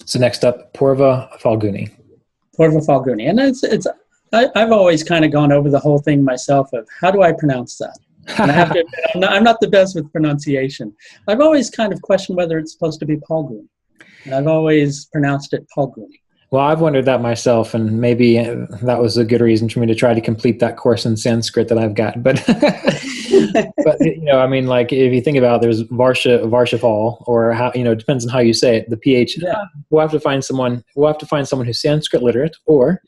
So next up, Purva Phalguni. Purva Phalguni. And I've always kind of gone over the whole thing myself of how do I pronounce that? And I have to admit, I'm not the best with pronunciation. I've always kind of questioned whether it's supposed to be Phalguni. And I've always pronounced it Phalguni. Well, I've wondered that myself, and maybe that was a good reason for me to try to complete that course in Sanskrit that I've got. But, but I mean, like if you think about it, there's Varshafal, or how, it depends on how you say it. The PH. Yeah. We'll have to find someone. We'll have to find someone who's Sanskrit literate, or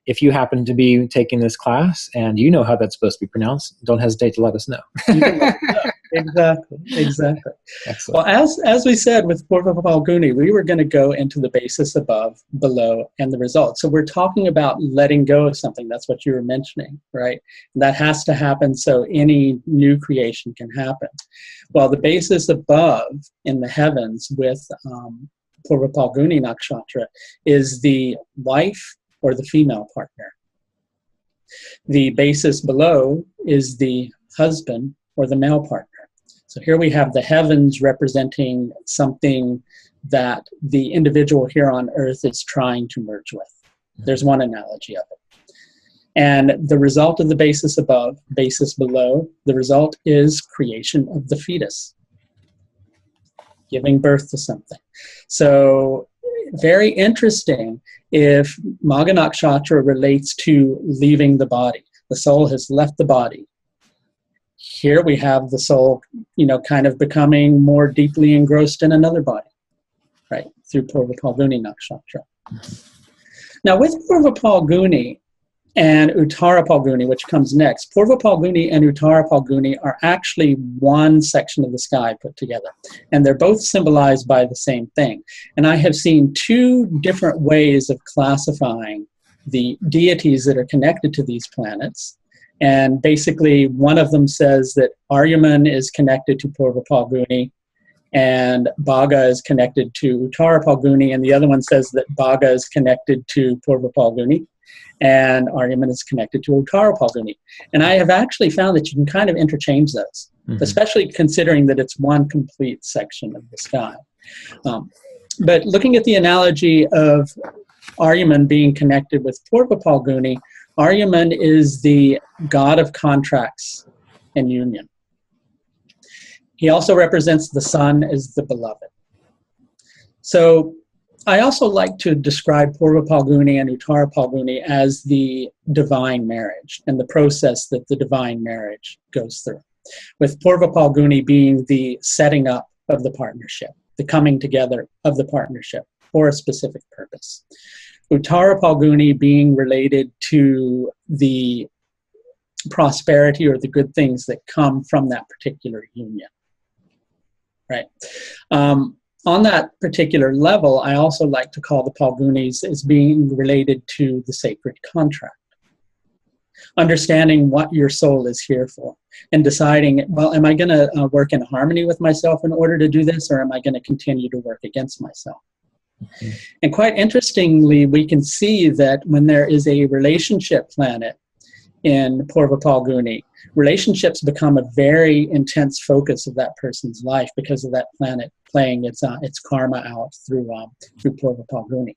if you happen to be taking this class and you know how that's supposed to be pronounced, don't hesitate to let us know. Exactly. Excellent. Well, as we said with Purva Phalguni, we were going to go into the basis above, below, and the result. So we're talking about letting go of something. That's what you were mentioning, right? And that has to happen so any new creation can happen. Well, the basis above in the heavens with Purva Phalguni Nakshatra is the wife or the female partner. The basis below is the husband or the male partner. So here we have the heavens representing something that the individual here on earth is trying to merge with. There's one analogy of it. And the result of the basis above, basis below, the result is creation of the fetus, giving birth to something. So very interesting if Magha Nakshatra relates to leaving the body. The soul has left the body. Here we have the soul, kind of becoming more deeply engrossed in another body, right, through Purva Phalguni Nakshatra. Now with Purva Phalguni and Uttara Phalguni, which comes next, Purva Phalguni and Uttara Phalguni are actually one section of the sky put together. And they're both symbolized by the same thing. And I have seen two different ways of classifying the deities that are connected to these planets. And basically, one of them says that Aryaman is connected to Purva Phalguni and Bhaga is connected to Uttara Phalguni, and the other one says that Bhaga is connected to Purva Phalguni and Aryaman is connected to Uttara Phalguni. And I have actually found that you can kind of interchange those, especially considering that it's one complete section of the sky. But looking at the analogy of Aryaman being connected with Purva Phalguni, Aryaman is the god of contracts and union. He also represents the sun as the beloved. So I also like to describe Purva Phalguni and Uttara Phalguni as the divine marriage and the process that the divine marriage goes through, with Purva Phalguni being the setting up of the partnership, the coming together of the partnership for a specific purpose. Uttara Phalguni being related to the prosperity or the good things that come from that particular union, right? On that particular level, I also like to call the Phalgunis as being related to the sacred contract. Understanding what your soul is here for and deciding, well, am I going to work in harmony with myself in order to do this, or am I going to continue to work against myself? And quite interestingly, we can see that when there is a relationship planet in Purva Phalguni, relationships become a very intense focus of that person's life because of that planet playing its karma out through Purva Phalguni.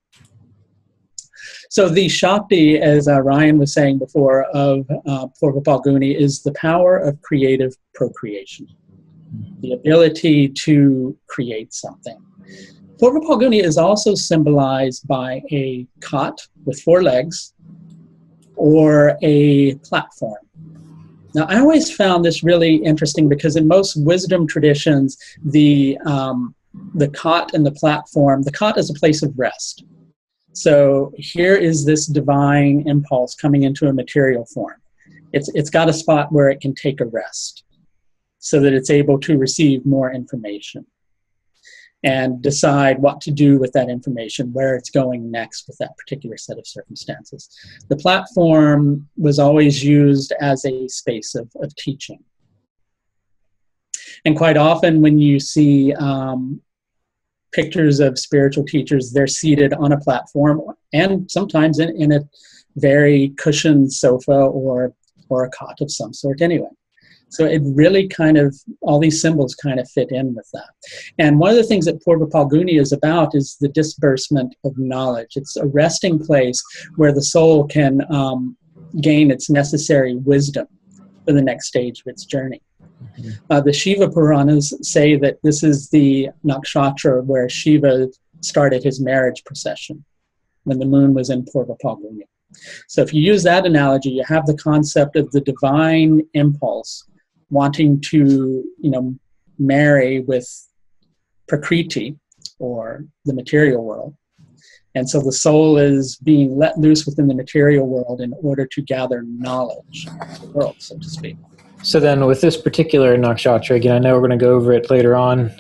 So the Shakti, as Ryan was saying before, of Purva Phalguni is the power of creative procreation, the ability to create something. Purva Phalguni is also symbolized by a cot with 4 legs or a platform. Now, I always found this really interesting because in most wisdom traditions, the cot and the platform, the cot is a place of rest. So here is this divine impulse coming into a material form. It's got a spot where it can take a rest so that it's able to receive more information and decide what to do with that information, where it's going next with that particular set of circumstances. The platform was always used as a space of teaching. And quite often when you see pictures of spiritual teachers, they're seated on a platform and sometimes in a very cushioned sofa or a cot of some sort anyway. So it really kind of, all these symbols kind of fit in with that. And one of the things that Purva Phalguni is about is the disbursement of knowledge. It's a resting place where the soul can gain its necessary wisdom for the next stage of its journey. The Shiva Puranas say that this is the nakshatra where Shiva started his marriage procession when the moon was in Purva Phalguni. So if you use that analogy, you have the concept of the divine impulse wanting to, marry with Prakriti, or the material world. And so the soul is being let loose within the material world in order to gather knowledge of the world, so to speak. So then with this particular nakshatra, again, I know we're going to go over it later on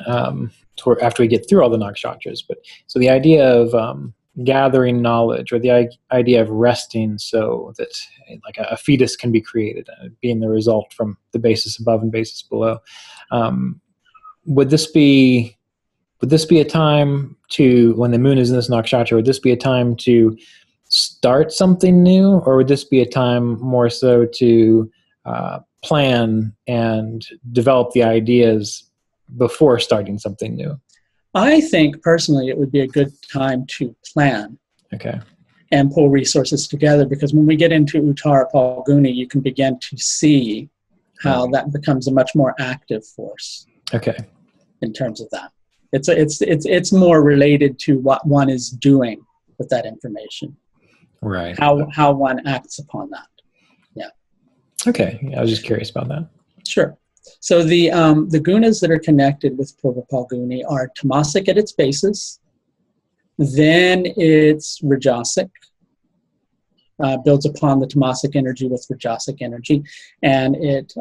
after we get through all the nakshatras, but so the idea of gathering knowledge, or the idea of resting so that like a fetus can be created, being the result from the basis above and basis below. Would this be a time to, when the moon is in this nakshatra, would this be a time to start something new, or would this be a time more so to plan and develop the ideas before starting something new? I think personally it would be a good time to plan. Okay. And pull resources together, because when we get into Uttara Phalguni, you can begin to see how that becomes a much more active force. Okay. In terms of that, it's more related to what one is doing with that information. Right. How one acts upon that. Yeah. Okay. I was just curious about that. Sure. So the gunas that are connected with Purva Phalguni are tamasic at its basis. Then it's rajasic, builds upon the tamasic energy with rajasic energy, and it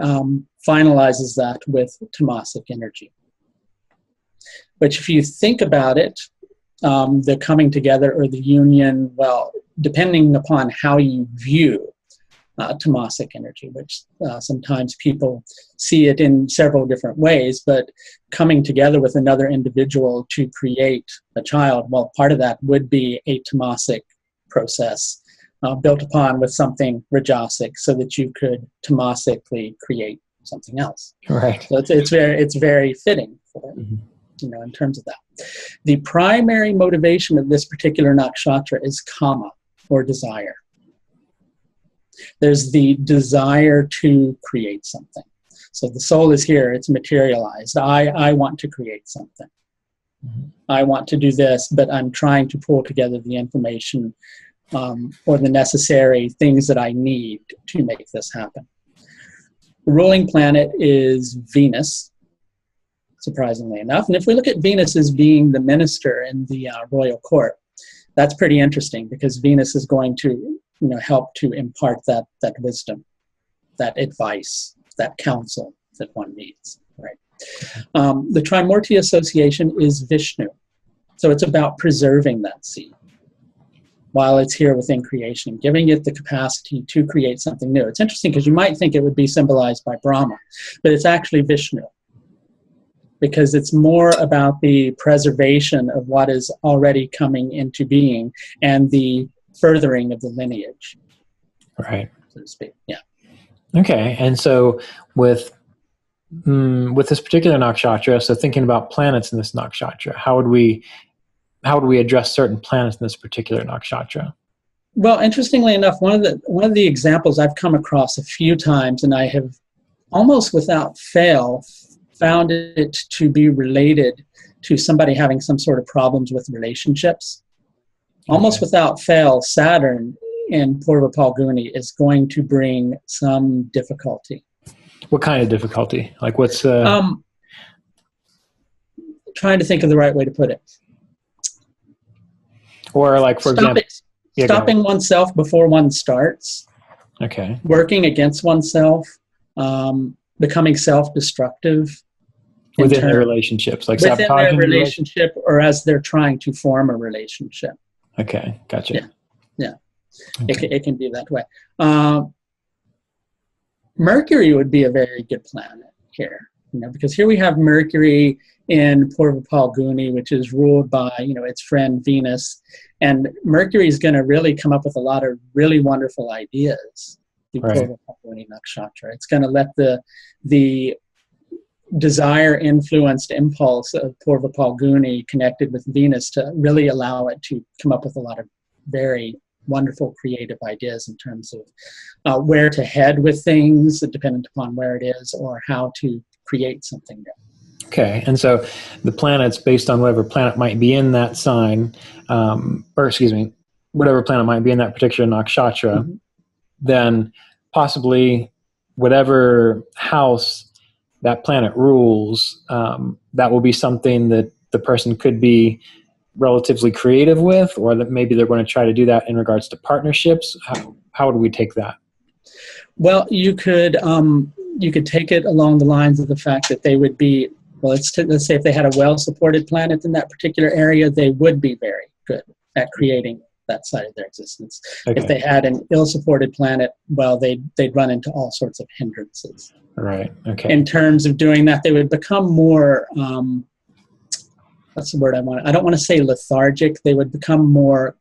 finalizes that with tamasic energy. But if you think about it, the coming together or the union, well, depending upon how you view tamasic energy, which sometimes people see it in several different ways, but coming together with another individual to create a child, well, part of that would be a tamasic process built upon with something rajasic, so that you could tamasically create something else. Right. So it's very fitting for it, in terms of that. The primary motivation of this particular nakshatra is kama, or desire. There's the desire to create something. So the soul is here, it's materialized. I want to create something. I want to do this, but I'm trying to pull together the information or the necessary things that I need to make this happen. The ruling planet is Venus, surprisingly enough. And if we look at Venus as being the minister in the royal court, that's pretty interesting, because Venus is going to help to impart that wisdom, that advice, that counsel that one needs, right? The Trimurti association is Vishnu. So it's about preserving that seed while it's here within creation, giving it the capacity to create something new. It's interesting because you might think it would be symbolized by Brahma, but it's actually Vishnu, because it's more about the preservation of what is already coming into being and the furthering of the lineage, right, so to speak. Yeah. Okay. And so with this particular nakshatra, so thinking about planets in this nakshatra, how would we address certain planets in this particular nakshatra? Well, interestingly enough, one of the examples I've come across a few times, and I have almost without fail found it to be related to somebody having some sort of problems with relationships. Almost without fail, Saturn in Purva Phalguni is going to bring some difficulty. What kind of difficulty? Like what's... Trying to think of the right way to put it. Or like, for example... Stopping oneself before one starts. Okay. Working against oneself. Becoming self-destructive. Within their relationships. Like within their relationship, or as they're trying to form a relationship. Okay, gotcha. Yeah. Okay. It can be that way. Mercury would be a very good planet here, because here we have Mercury in Purva Phalguni, which is ruled by, its friend Venus, and Mercury is going to really come up with a lot of really wonderful ideas the Right. Purva Phalguni Nakshatra. It's going to let the desire-influenced impulse of Purva Phalguni connected with Venus to really allow it to come up with a lot of very wonderful creative ideas in terms of where to head with things, dependent upon where it is, or how to create something new. Okay, and so the planets, based on whatever planet might be in that sign, or excuse me, whatever planet might be in that particular nakshatra, Mm-hmm. then possibly whatever house that planet rules, that will be something that the person could be relatively creative with, or that maybe they're going to try to do that in regards to partnerships. How would we take that? Well, you could take it along the lines of the fact that they would be, well, let's say if they had a well-supported planet in that particular area, they would be very good at creating that side of their existence. Okay. If they had an ill-supported planet, well, they'd run into all sorts of hindrances. Right. Okay. In terms of doing that, they would become more, what's the word I want? I don't want to say lethargic. They would become more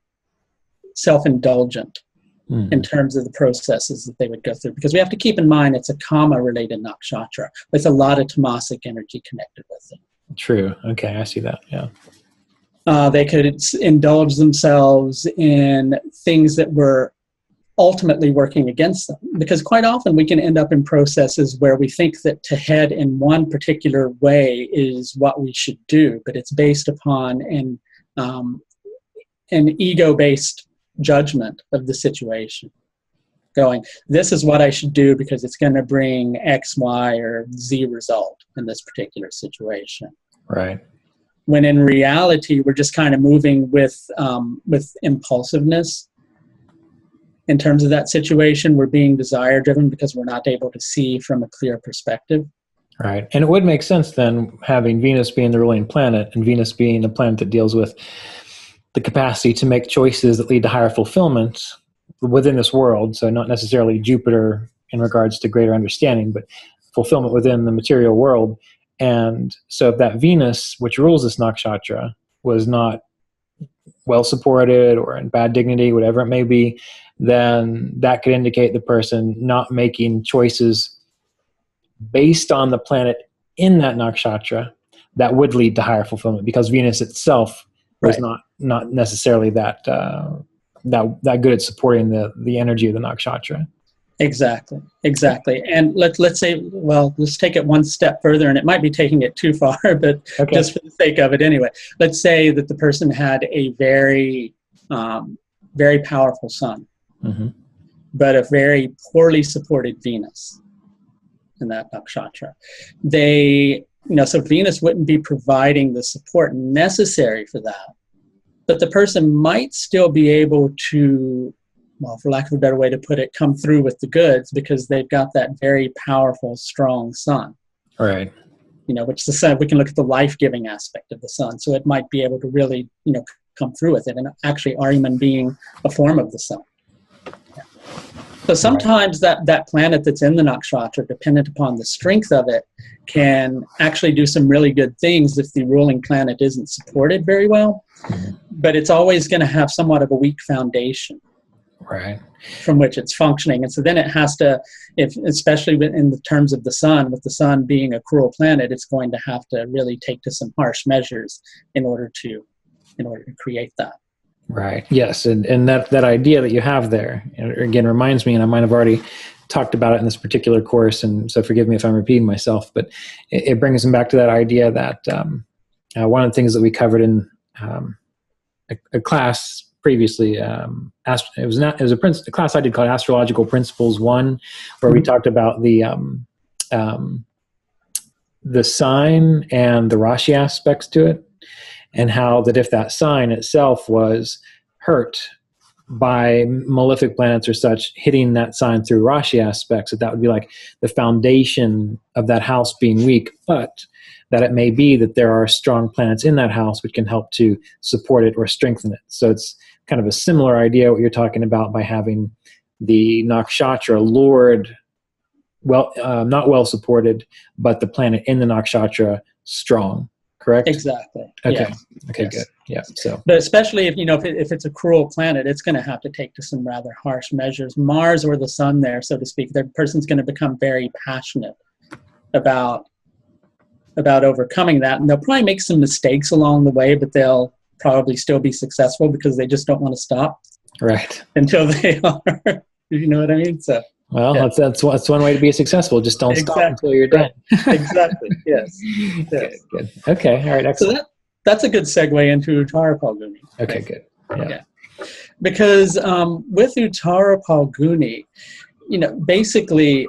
self-indulgent in terms of the processes that they would go through. Because we have to keep in mind it's a Kama-related nakshatra with a lot of tamasic energy connected with it. True. Okay, I see that. Yeah. They could indulge themselves in things that were ultimately working against them. Because quite often we can end up in processes where we think that to head in one particular way is what we should do, but it's based upon an ego-based judgment of the situation. Going, this is what I should do because it's going to bring X, Y, or Z result in this particular situation. Right. When in reality, we're just kind of moving with impulsiveness. In terms of that situation, we're being desire-driven because we're not able to see from a clear perspective. Right. And it would make sense then, having Venus being the ruling planet and Venus being a planet that deals with the capacity to make choices that lead to higher fulfillment within this world. So not necessarily Jupiter in regards to greater understanding, but fulfillment within the material world. And so if that Venus, which rules this nakshatra, was not well supported or in bad dignity, whatever it may be, then that could indicate the person not making choices based on the planet in that nakshatra that would lead to higher fulfillment, because Venus itself was Right. not necessarily that good at supporting the energy of the nakshatra. Exactly. And let's say, well, let's take it one step further, and it might be taking it too far, but Okay. just for the sake of it anyway. Let's say that the person had a very, very powerful sun, but a very poorly supported Venus in that nakshatra. So Venus wouldn't be providing the support necessary for that, but the person might still be able to, well, for lack of a better way to put it, come through with the goods because they've got that very powerful, strong sun. Right. Which the sun, we can look at the life-giving aspect of the sun. So it might be able to really, come through with it, and actually are even being a form of the sun. Yeah. So sometimes that planet that's in the nakshatra, dependent upon the strength of it, can actually do some really good things if the ruling planet isn't supported very well. But it's always going to have somewhat of a weak foundation. Right. From which it's functioning. And so then it has to, especially in the terms of the sun, with the sun being a cruel planet, it's going to have to really take to some harsh measures in order to create that. Right. Yes. And that idea that you have there, again, reminds me, and I might have already talked about it in this particular course, and so forgive me if I'm repeating myself, but it brings them back to that idea that one of the things that we covered in a class previously, it was a class I did called Astrological Principles 1, where we talked about the sign and the Rashi aspects to it, and how that if that sign itself was hurt by malefic planets or such hitting that sign through Rashi aspects, that would be like the foundation of that house being weak, but that it may be that there are strong planets in that house which can help to support it or strengthen it. So it's kind of a similar idea what you're talking about by having the nakshatra lured, not well supported, but the planet in the nakshatra strong. Correct? Exactly. Okay. Yes. Okay. Yes. Good. Yeah. So, but especially if if it's a cruel planet, it's going to have to take to some rather harsh measures. Mars or the sun, there, so to speak, the person's going to become very passionate about overcoming that, and they'll probably make some mistakes along the way, but they'll probably still be successful because they just don't want to stop right. until they are. You know what I mean? So. Well, Yeah. that's one way to be successful. Just don't stop until you're done. Exactly. Yes. Yes. Good. Okay. All right. Excellent. So that's a good segue into Uttara Phalguni. Okay. Good. Yeah. Because with Uttara Phalguni, basically